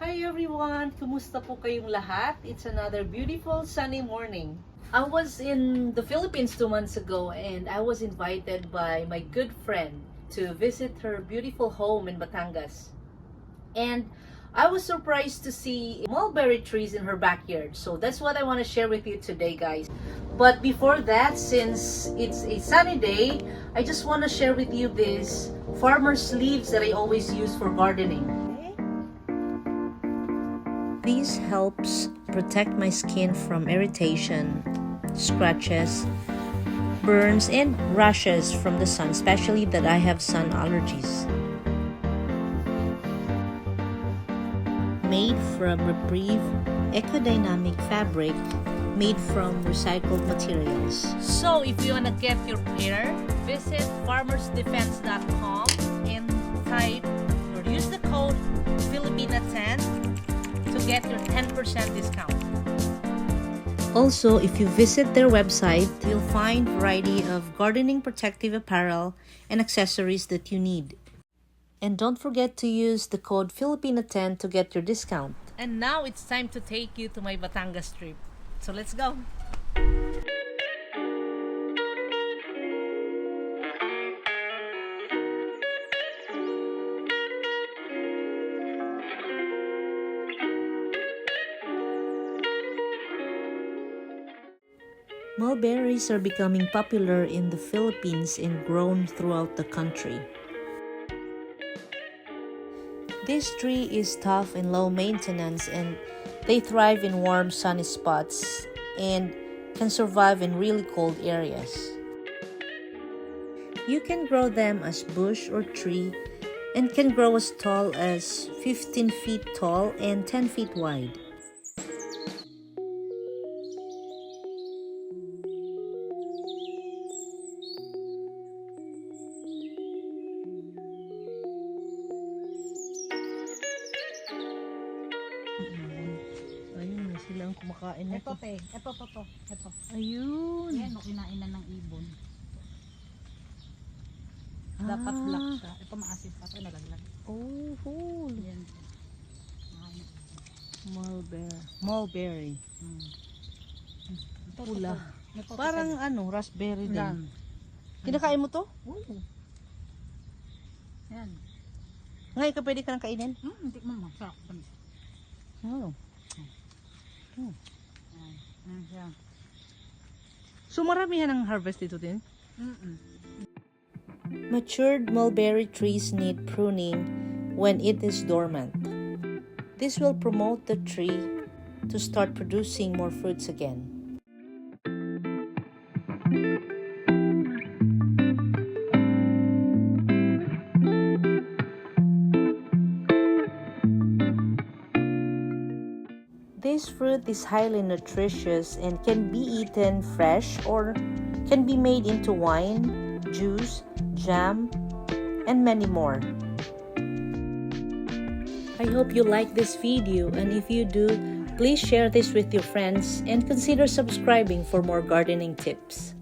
Hi everyone! Kumusta po kayong lahat? It's another beautiful sunny morning. I was in the Philippines 2 months ago and I was invited by my good friend to visit her beautiful home in Batangas. And I was surprised to see mulberry trees in her backyard. So that's what I want to share with you today, guys. But before that, since it's a sunny day, I just want to share with you these farmer's leaves that I always use for gardening. This helps protect my skin from irritation, scratches, burns, and rashes from the sun, especially that I have sun allergies. Made from Reprieve Ecodynamic fabric made from recycled materials. So if you want to get your pair, visit farmersdefense.com and type or use the code Phiippines10 to get your 10% discount. Also, if you visit their website, you'll find a variety of gardening protective apparel and accessories that you need. And don't forget to use the code Phiippines10 to get your discount. And now it's time to take you to my Batangas trip. So let's go! Mulberries are becoming popular in the Philippines and grown throughout the country. This tree is tough and low maintenance, and they thrive in warm, sunny spots and can survive in really cold areas. You can grow them as bush or tree and can grow as tall as 15 feet tall and 10 feet wide. Ayun, sila ang kumakain nito. Ito. Ayun. Yan, kinain na ng ibon. Dapat black siya. Ito maasin pa. Ito nalaglag. Oh, cool. Yan. Mulberry. Ito, Pula. Ito, Parang raspberry din. yan. Kinakain mo to? Oo. Yan. Ngayon ka pwede ka nang kainin? Hindi mo masarap. Oh. Yan. So maramihan ang harvest dito din? Mm-mm. Matured mulberry trees need pruning when it is dormant. This will promote the tree to start producing more fruits again. This fruit is highly nutritious and can be eaten fresh or can be made into wine, juice, jam, and many more. I hope you like this video, and if you do, please share this with your friends and consider subscribing for more gardening tips.